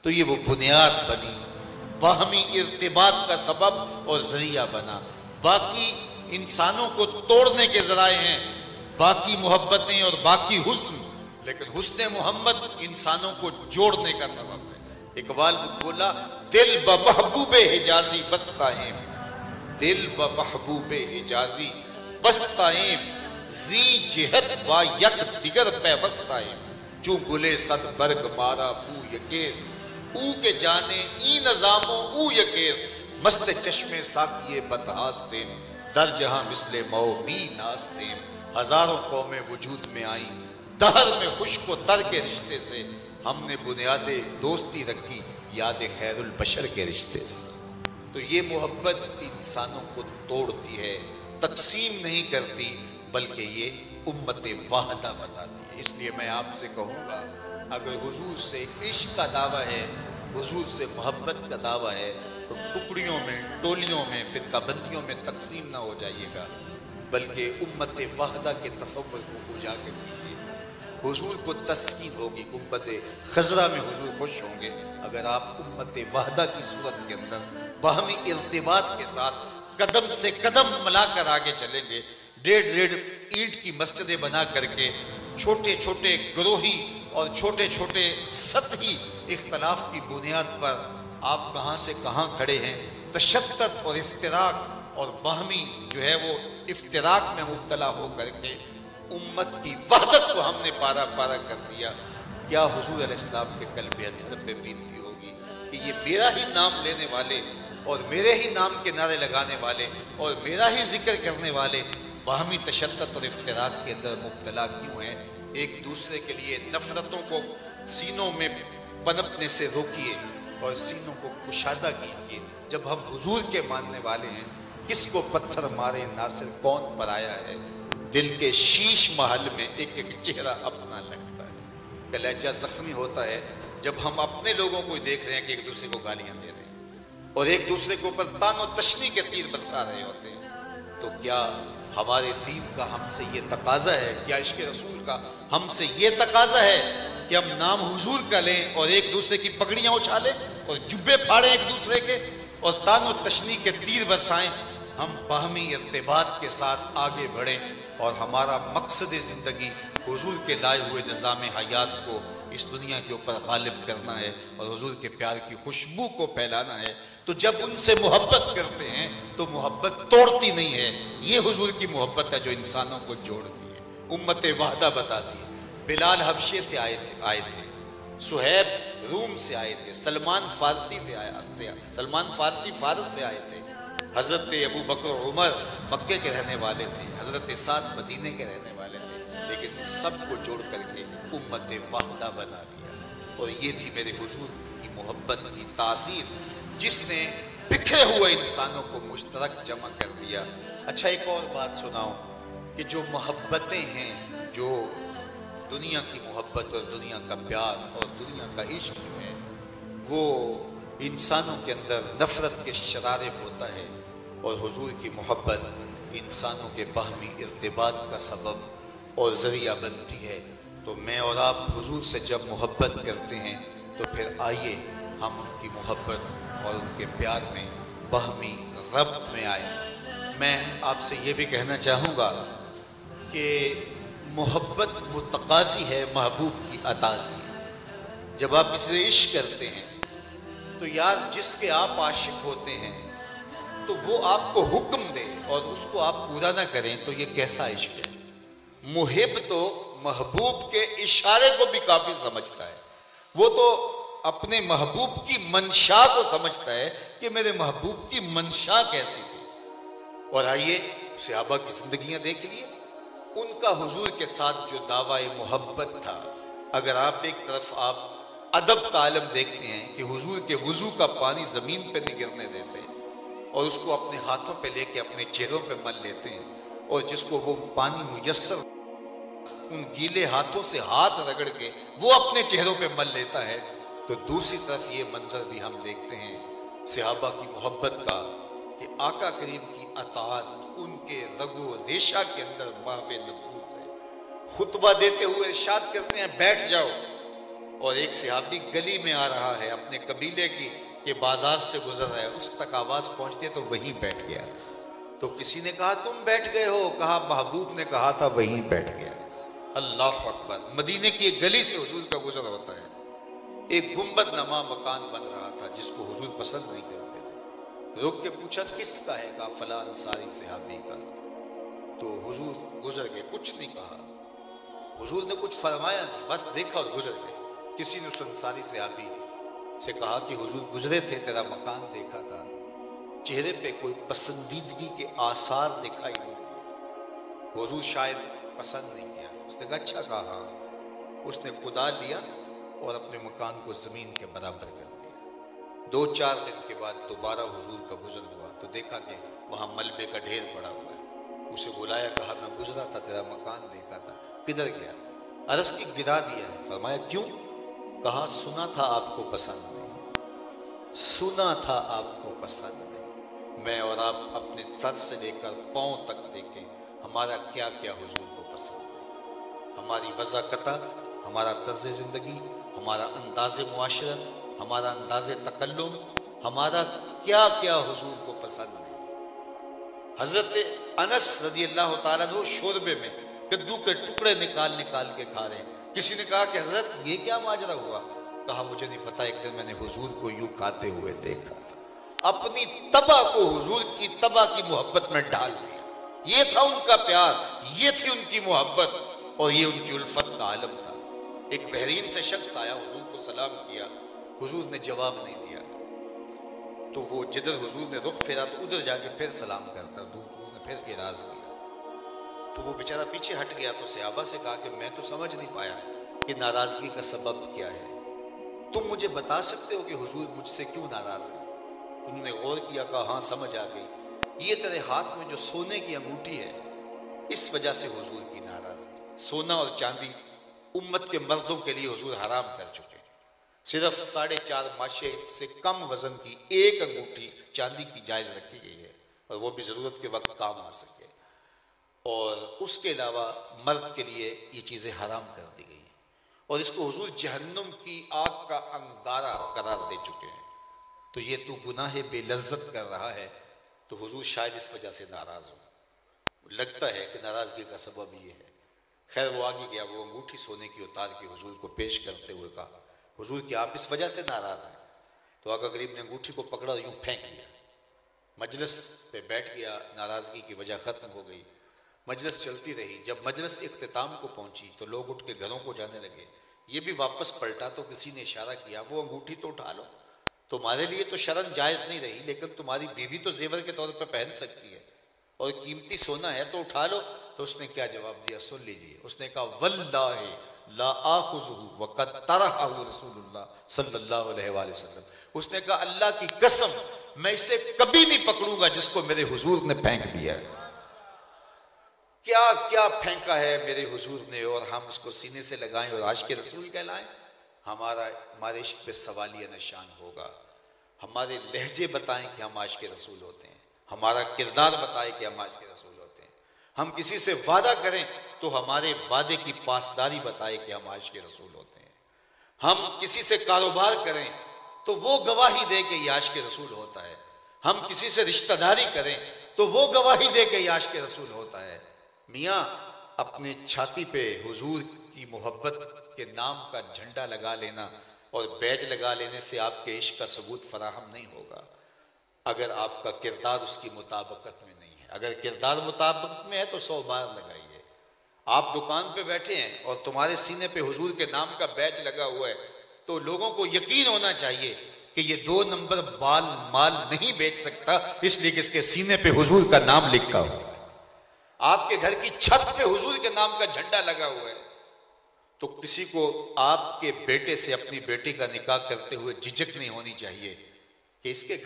तो ये वो बुनियाद बनी, बाहमी इर्तिबात का सबब और जरिया बना। बाकी इंसानों को तोड़ने के जराए हैं बाकी मोहब्बतें और बाकी हुस्न, लेकिन हुस्न मोहम्मद इंसानों को जोड़ने का सबब है। इकबाल बोला, दिल ब महबूबे हिजाजी बस्ताएं, दिल ब महबूबे हिजाजी बस्ताएं, जी जिहत व यक दिगर पैवस्ताएं, जो गुले सद बर्ग मारा ऊ यकेस, ऊ के जाने ई नजामो ऊ यकेस, मस्त चश्मे साकिए बतहास्ते, दर जहां मिसले मौ मी नास्ते, हजारों कौमें वजूद में आई, दहर में खुशको तर के रिश्ते से, हमने बुनियादे दोस्ती रखी याद खैरुल बशर के रिश्ते से। तो ये मोहब्बत इंसानों को तोड़ती है, तकसीम नहीं करती, बल्कि ये उम्मत वाहदा बताती है। इसलिए मैं आपसे कहूँगा, अगर हुजूर से इश्क का दावा है, हुजूर से मोहब्बत का दावा है, तो टुकड़ियों में, टोलियों में, फिरकाबंदियों में तकसीम ना हो जाइएगा, बल्कि उम्मत वाहदा के तसव्वुर को उजागर कीजिए। हुजूर को तस्कीन होगी, गुंबद खजरा में हुजूर खुश होंगे अगर आप उम्मत वाहदा की सूरत के अंदर बाहमी इर्तिबात के साथ कदम से कदम मिलाकर आगे चलेंगे। डेढ़ ईंट की मस्जिदें बना करके छोटे छोटे ग्रोही और छोटे छोटे सतही इख्तलाफ की बुनियाद पर आप कहाँ से कहाँ खड़े हैं। तशद्दुद और इफ्तिराक और बाहमी जो है वो इफ्तिराक में मुब्तला हो करके उम्मत की वहदत को हमने पारा पारा कर दिया। क्या हुजूर अलैहिस्सलाम के कल्बे अतहर पे बीतती होगी कि ये मेरा ही नाम लेने वाले और मेरे ही नाम के नारे लगाने वाले और मेरा ही जिक्र करने वाले बाहमी तशद्दुद और इफ्तिराक के अंदर मुब्तला क्यों हैं। एक दूसरे के लिए नफरतों को सीनों में पनपने से रोकिए और सीनों को कुशादा कीजिए। जब हम हुजूर के मानने वाले हैं, किसको पत्थर मारे नासिर कौन पराया है, दिल के शीश महल में एक एक चेहरा अपना लगता है। कलेजा जख्मी होता है जब हम अपने लोगों को देख रहे हैं कि एक दूसरे को गालियां दे रहे हैं और एक दूसरे के ऊपर तानो तशनी के तीर बरसा रहे होते हैं। तो क्या हमारे दीन का हमसे ये तकाजा है, क्या इश्क रसूल का हमसे ये तकाजा है कि हम नाम हुजूर का लें और एक दूसरे की पगड़ियां उछालें और जुब्बे फाड़ें एक दूसरे के और तानो तशनी के तीर बरसाएं। हम बाहमी इर्तिबात के साथ आगे बढ़ें और हमारा मकसद ज़िंदगी हुजूर के लाए हुए निज़ाम हयात को इस दुनिया के ऊपर गालिब करना है और हुजूर के प्यार की खुशबू को फैलाना है। तो जब उनसे मोहब्बत करते हैं तो मोहब्बत तोड़ती नहीं है। ये हुजूर की मोहब्बत है जो इंसानों को जोड़ती है, उम्मत वाहदा बताती है। बिलाल हबशे से आए थे, सुहैब रूम से आए थे, सलमान फारसी फारस से आए थे, हजरत अबू बकर उमर मक्के के रहने वाले थे, हजरत साद मदीने के रहने वाले थे, लेकिन सबको जोड़ करके उम्मत वाहदा बना दिया। और ये थी मेरे हुजूर की मोहब्बत की तासीर, जिसने बिखरे हुए इंसानों को मुश्तरक जमा कर दिया। अच्छा, एक और बात सुनाऊं कि जो मोहब्बतें हैं, जो दुनिया की मोहब्बत और दुनिया का प्यार और दुनिया का इश्क है, वो इंसानों के अंदर नफरत के शरारे होता है और हुजूर की मोहब्बत इंसानों के बाहमी इर्तिबात का सबब और ज़रिया बनती है। तो मैं और आप हुजूर से जब मोहब्बत करते हैं तो फिर आइए हम उनकी मोहब्बत और उनके प्यार में बाहमी रब्त में आए। मैं आपसे ये भी कहना चाहूँगा कि मोहब्बत मुतकाज़ी है महबूब की अता की। जब आप किसी से इश्क करते हैं तो यार जिसके आप आशिक होते हैं तो वो आपको हुक्म दे और उसको आप पूरा ना करें तो ये कैसा इश्क है। मुहिब तो महबूब के इशारे को भी काफी समझता है, वो तो अपने महबूब की मंशा को समझता है कि मेरे महबूब की मंशा कैसी थी। और आइए सहाबा की जिंदगियां देख लिए, उनका हुजूर के साथ जो दावाए मोहब्बत था। अगर आप एक तरफ आप अदब का आलम देखते हैं कि हुजूर के वुजू का पानी जमीन पे नहीं गिरने देते और उसको अपने हाथों पे लेके अपने चेहरों पे मल लेते हैं, और जिसको वो पानी मुयस्सर उन गीले हाथों से हाथ रगड़ के वो अपने चेहरों पे मल लेता है। तो दूसरी तरफ ये मंजर भी हम देखते हैं सहाबा की मोहब्बत का कि आका करीम की अताअत उनके रगो रेशा के अंदर महवे नफूस है। खुतबा देते हुए इरशाद करते हैं बैठ जाओ और एक सहाबी गली में आ रहा है, अपने कबीले की के बाजार से गुजर रहा है, उस तक आवाज पहुंचती है तो वहीं बैठ गया। तो किसी ने कहा तुम बैठ गए हो, कहा महबूब ने कहा था वहीं बैठ गया। अल्लाह अकबर। मदीने की एक गली से हुजूर का गुजर होता है, एक गुंबद नमा मकान बन रहा था जिसको हुजूर पसंद नहीं करते थे। रोक के पूछा किसका है, कहा फला अंसारी सहाबी का। तो हुजूर गुजर गए, कुछ नहीं कहा, हुजूर ने कुछ फरमाया नहीं, बस देखा और गुजर गए। किसी ने उस अंसारी सहाबी से कहा कि हुजूर गुजरे थे, तेरा मकान देखा था, चेहरे पे कोई पसंदीदगी के आसार दिखाई नहीं दिए, हुजूर शायद पसंद नहीं किया। उसने कहा अच्छा कहा। उसने कुदाल लिया और अपने मकान को जमीन के बराबर कर दिया। 2-4 दिन के बाद दोबारा हुजूर का गुजर हुआ तो देखा कि वहां मलबे का ढेर पड़ा हुआ है। उसे बुलाया, कहा मैं गुजरा था, तेरा मकान देखा था, किधर गया? अर्ज की गिरा दिया है। फरमाया क्यों? कहा सुना था आपको पसंद नहीं, सुना था आपको पसंद नहीं। मैं और आप अपने सर से लेकर पांव तक देखें, हमारा क्या क्या हुजूर को पसंद है। हमारी वज़ाकता, हमारा तर्ज जिंदगी, हमारा अंदाज मुआशरत, हमारा अंदाज तकल्लुम, हमारा क्या क्या हुजूर को पसंद है। हजरत अनस रज़ी अल्लाह तआला अन्हु शोरबे में कद्दू के टुकड़े निकाल निकाल के खा रहे हैं। किसी ने कहा कि हजरत ये क्या माजरा हुआ? कहा मुझे नहीं पता, एक दिन मैंने हुजूर को यूं खाते हुए देखा था। अपनी तबा को हुजूर की तबा की मोहब्बत में डाल दिया। ये था उनका प्यार, ये थी उनकी मोहब्बत और ये उनकी उल्फत का आलम था। एक बहरीन से शख्स आया, हुजूर को सलाम किया, हुजूर ने जवाब नहीं दिया। तो वो जिधर हुजूर ने रुख फेरा तो उधर जाके फिर सलाम करता, हुजूर ने फिर एराज किया। तो वो बेचारा पीछे हट गया। तो सहाबा से कहा कि मैं तो समझ नहीं पाया कि नाराजगी का सबब क्या है, तुम मुझे बता सकते हो कि हुजूर मुझसे क्यों नाराज है? उन्होंने गौर किया, कहा हाँ समझ आ गई, ये तेरे हाथ में जो सोने की अंगूठी है इस वजह से हुजूर की नाराजगी। सोना और चांदी उम्मत के मर्दों के लिए हुजूर हराम कर चुके, सिर्फ 4.5 माशे से कम वजन की एक अंगूठी चांदी की जायज रखी गई है और वो भी जरूरत के वक्त काम आ सके। और उसके अलावा मर्द के लिए ये चीजें हराम कर दी गई हैं और इसको हुजूर जहन्नुम की आग का अंगारा करार दे चुके हैं। तो ये तू गुनाह बेलज्जत कर रहा है, तो हुजूर शायद इस वजह से नाराज हो। लगता है कि नाराजगी का सबब ये है। खैर वो आगे गया, वो अंगूठी सोने की उतार के हुजूर को पेश करते हुए कहा, हुजूर कि आप इस वजह से नाराज हैं? तो आका गरीब ने अंगूठी को पकड़ा, यूं फेंक दिया, मजलिस पे बैठ गया, नाराजगी की वजह खत्म हो गई। मजलिस चलती रही। जब मजलिस इख्तिताम को पहुंची तो लोग उठ के घरों को जाने लगे। ये भी वापस पलटा तो किसी ने इशारा किया, वो अंगूठी तो उठा लो, तुम्हारे लिए तो शरन जायज नहीं रही, लेकिन तुम्हारी बीवी तो जेवर के तौर पर पहन सकती है और कीमती सोना है तो उठा लो। तो उसने क्या जवाब दिया सुन लीजिए। उसने कहा वल्लाहि ला आखुज़ुहु वक़द तरहहु रसूलुल्लाह सल्लल्लाहु अलैहि वसल्लम। उसने कहा अल्लाह की कसम मैं इसे कभी नहीं पकड़ूंगा जिसको मेरे हुजूर ने फेंक दिया। क्या क्या फेंका है मेरे हुजूर ने और हम उसको सीने से लगाएं और आशिक़ रसूल कहलाएं। हमारे इश्क पे सवालिया निशान होगा। हमारे लहजे बताएं कि हम आशिक़ रसूल होते हैं, हमारा किरदार बताए कि हम आशिक़ रसूल होते हैं। हम किसी से वादा करें तो हमारे वादे की पासदारी बताए कि हम आशिक़ रसूल होते हैं। हम किसी से कारोबार करें तो वो गवाही दे कि ये आशिक़ रसूल होता है। हम किसी से रिश्तेदारी करें तो वो गवाही दे कि ये आशिक़ रसूल होता है। मियाँ अपने छाती पे हुजूर की मोहब्बत के नाम का झंडा लगा लेना और बैज लगा लेने से आपके इश्क का सबूत फराहम नहीं होगा अगर आपका किरदार उसकी मुताबिकत में नहीं है। अगर किरदार मुताबिकत में है तो 100 बार लगाइए। आप दुकान पे बैठे हैं और तुम्हारे सीने पे हुजूर के नाम का बैज लगा हुआ है तो लोगों को यकीन होना चाहिए कि ये 2 नंबर बाल माल नहीं बेच सकता, इसलिए कि इसके सीने पे हुजूर का नाम लिखा हुआ है। आपके घर की छत पे हुजूर के नाम का झंडा लगा हुआ है तो किसी को आपके बेटे से अपनी बेटी का निकाह करते हुए झिझक नहीं होनी चाहिए कि इसके